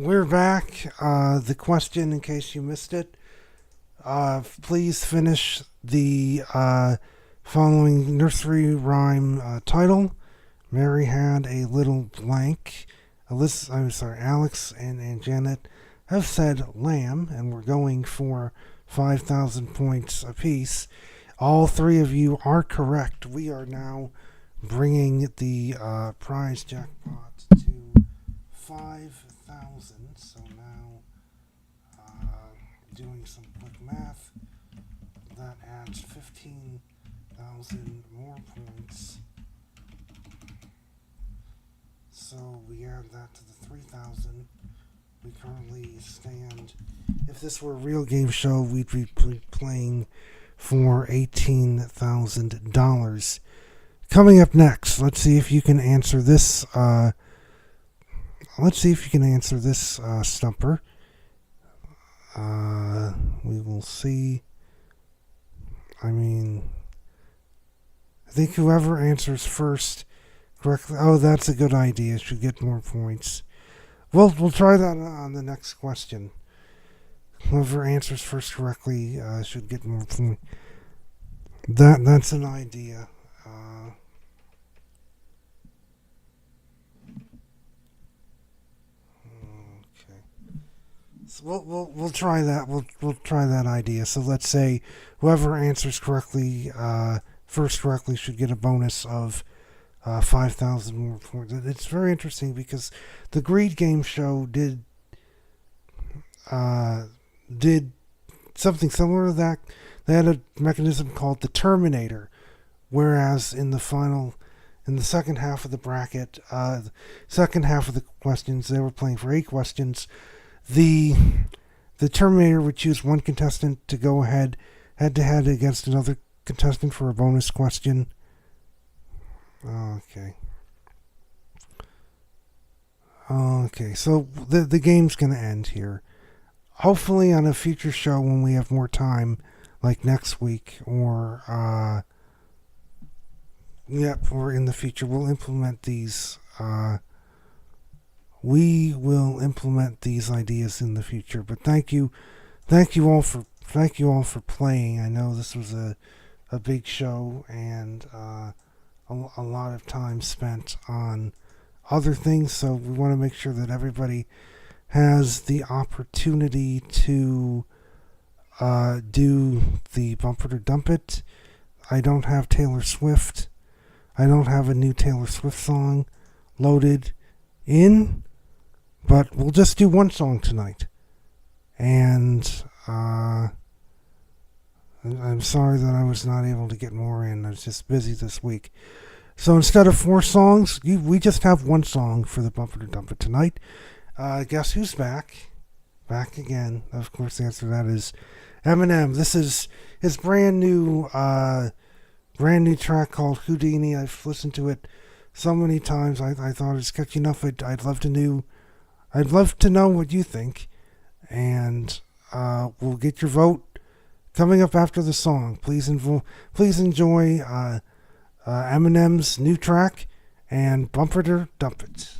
We're back. The question, in case you missed it, please finish the following nursery rhyme title. Mary had a little blank. Alex and Janet have said lamb, and we're going for 5,000 points apiece. All three of you are correct. We are now bringing the prize jackpot to 5,000. So now, doing some quick math, that adds 15,000 more points. So we add that to the 3,000. We currently stand. If this were a real game show, we'd be playing for $18,000. Coming up next, let's see if you can answer this. Stumper. We will see. I think whoever answers first correctly. Oh, that's a good idea. Should get more points. We'll try that on the next question. Whoever answers first correctly should get more points. That's an idea. Okay. So we'll try that. We'll try that idea. So let's say whoever answers correctly first correctly should get a bonus of 5,000 more points. It's very interesting because the Greed Game Show did something similar to that. They had a mechanism called the Terminator, whereas in the second half of the bracket, second half of the questions, they were playing for 8 questions. The Terminator would choose one contestant to go head to head against another contestant for a bonus question. Okay. So the game's gonna end here. Hopefully on a future show when we have more time, like next week or or in the future, we'll implement these. We will implement these ideas in the future. But thank you all for playing. I know this was a big show and a lot of time spent on other things. So we want to make sure that everybody has the opportunity to do the Bumper to Dump It. I don't have Taylor Swift. I don't have a new Taylor Swift song loaded in, but we'll just do one song tonight. And I'm sorry that I was not able to get more in. I was just busy this week. So instead of 4 songs, we just have one song for the Bumper to Dump It tonight. Guess who's back? Back again. Of course, the answer to that is Eminem. This is his brand new track called Houdini. I've listened to it so many times. I thought it's catchy enough. I'd love to know what you think, and we'll get your vote coming up after the song. Please enjoy Eminem's new track and Bumper to Dump It.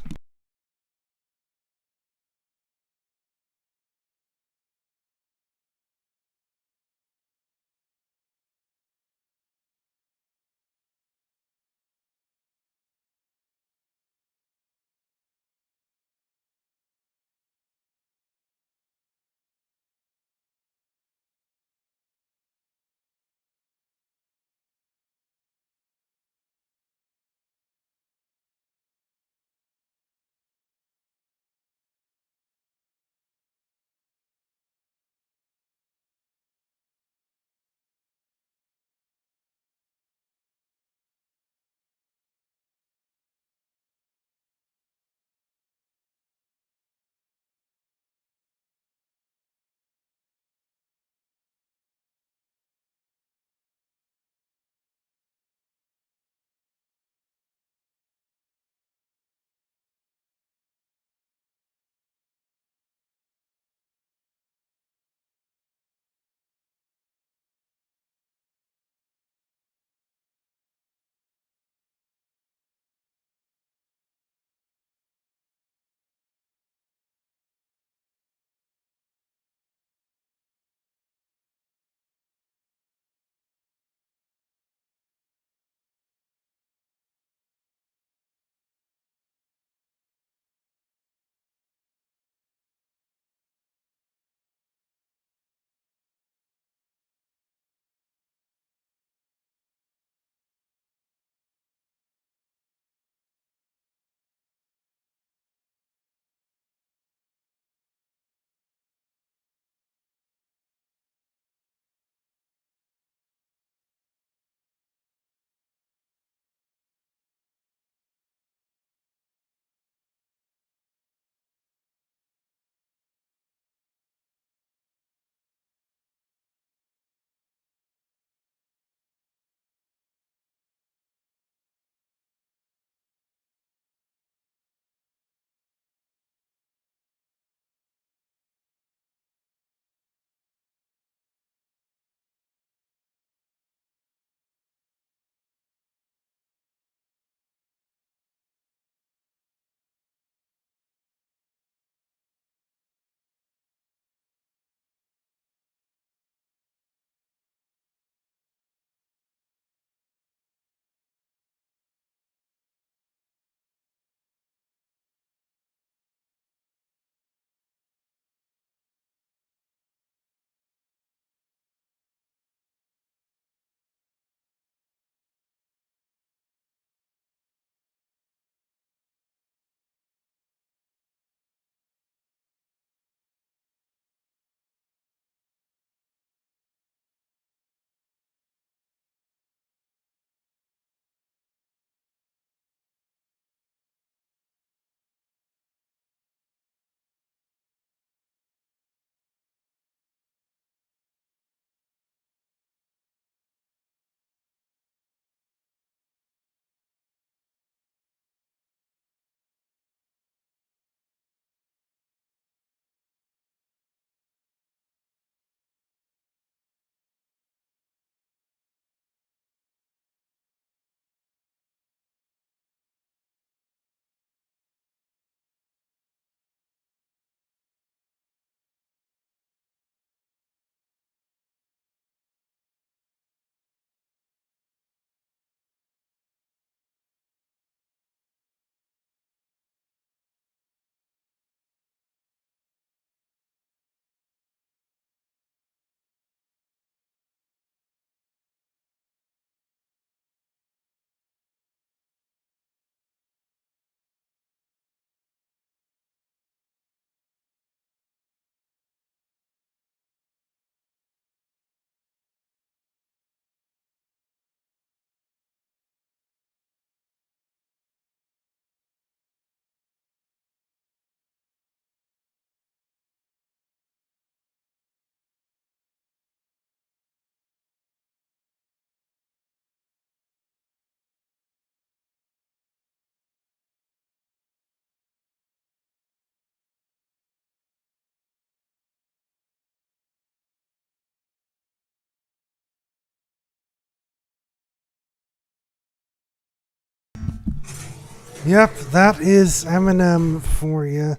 Yep, that is Eminem for you.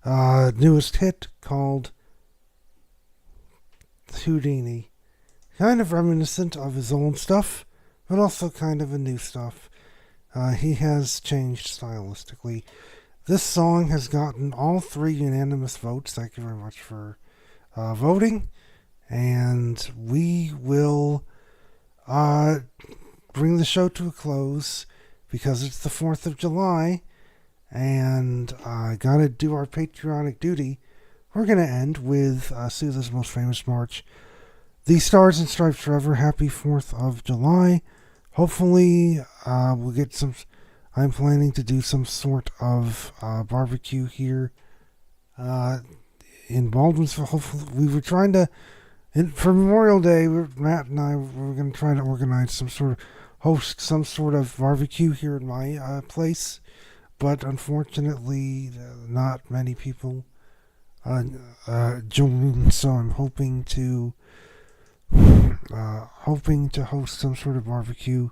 Newest hit called Houdini. Kind of reminiscent of his old stuff, but also kind of a new stuff. He has changed stylistically. This song has gotten all 3 unanimous votes. Thank you very much for voting. And we will bring the show to a close because it's the 4th of July. And I gotta do our patriotic duty. We're gonna end with Sousa's most famous march, The Stars and Stripes Forever. Happy 4th of July. Hopefully, we'll get some. I'm planning to do some sort of barbecue here in Baldwinsville. Hopefully, we were trying to. For Memorial Day, Matt and I were going to try to organize host some sort of barbecue here at my place, but unfortunately, not many people joined. So I'm hoping to host some sort of barbecue.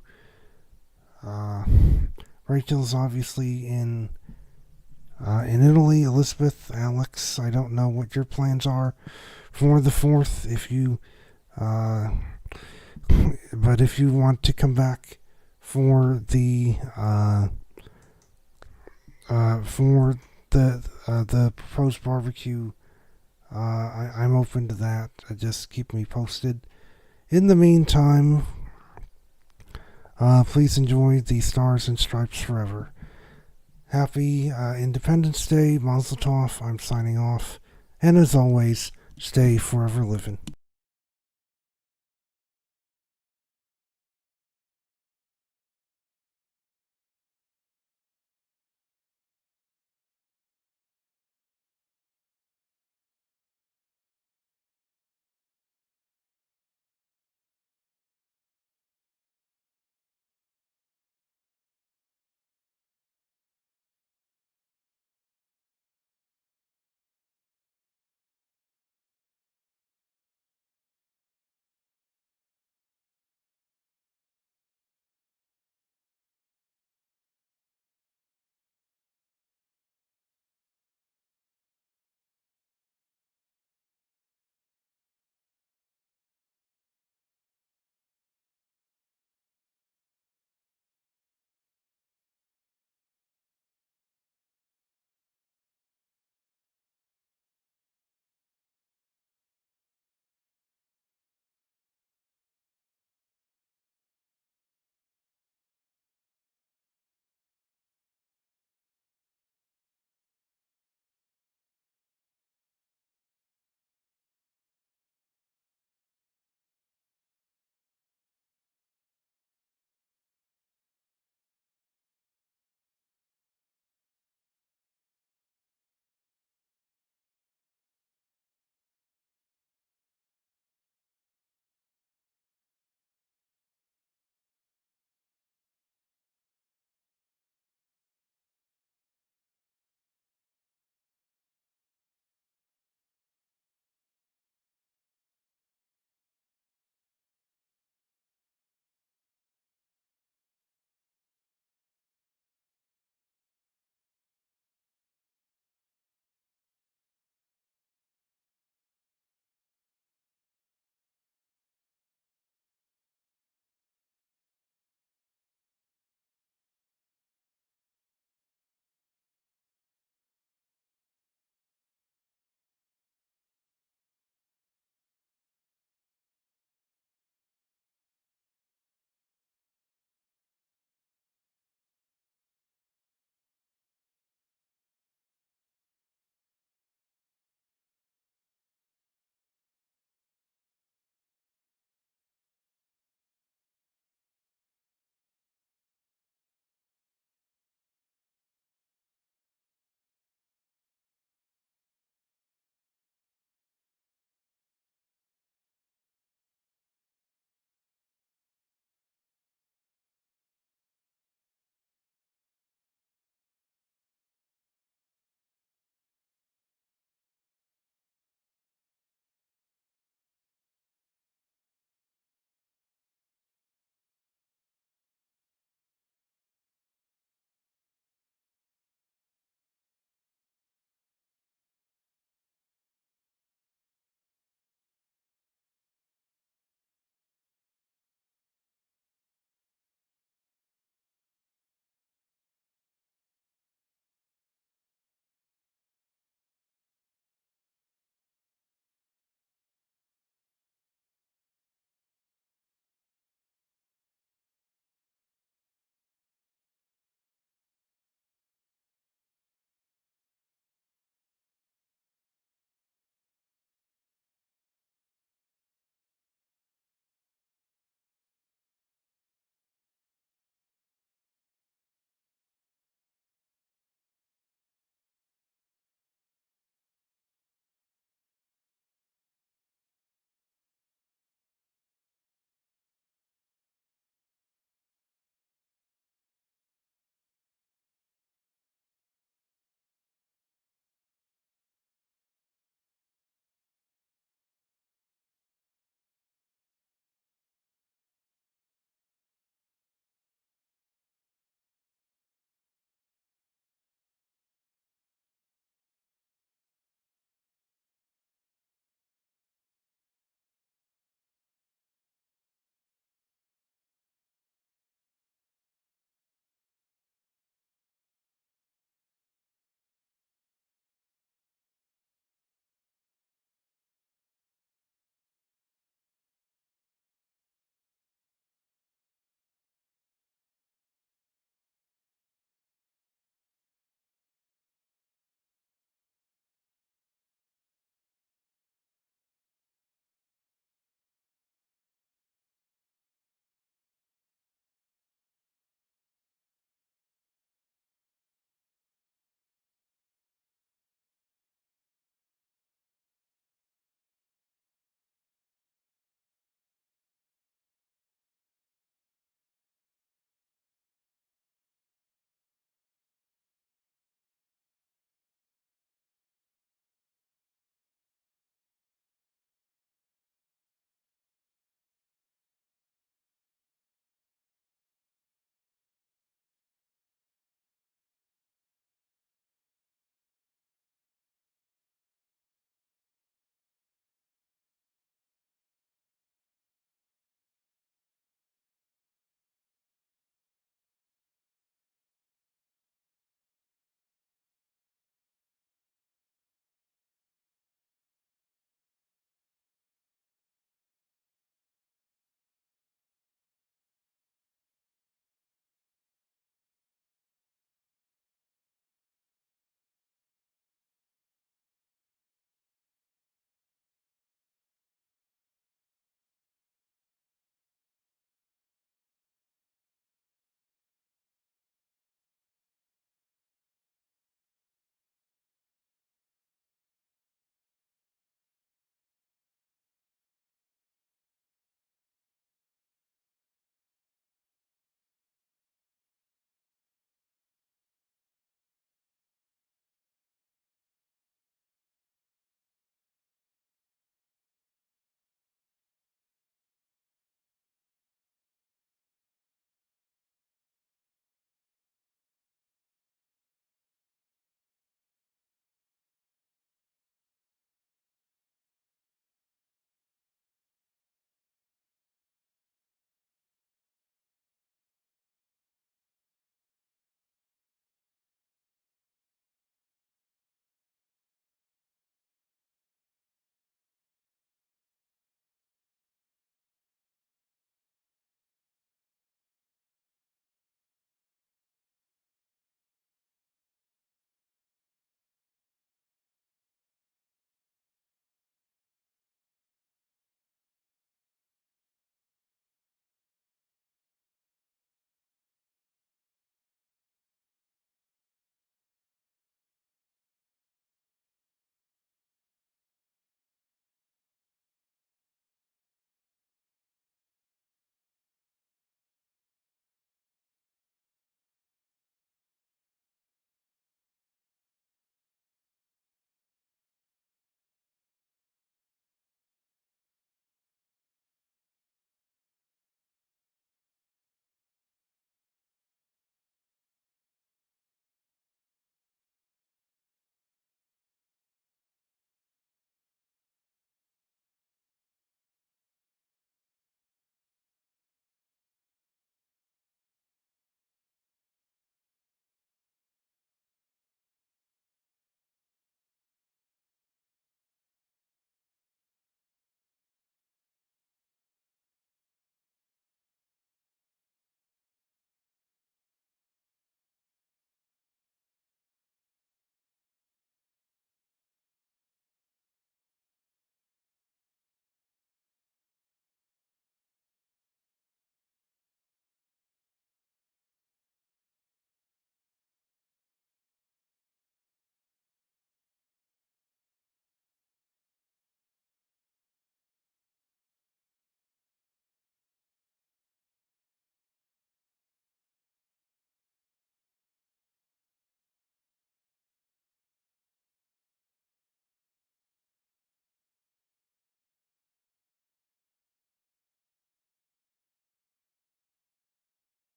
Rachel's obviously in Italy. Elizabeth, Alex, I don't know what your plans are for the 4th. If you, but if you want to come back for the proposed barbecue, I'm open to that. Just keep me posted. In the meantime, please enjoy The Stars and Stripes Forever. Happy Independence Day, Mazel Tov. I'm signing off. And as always, stay forever living.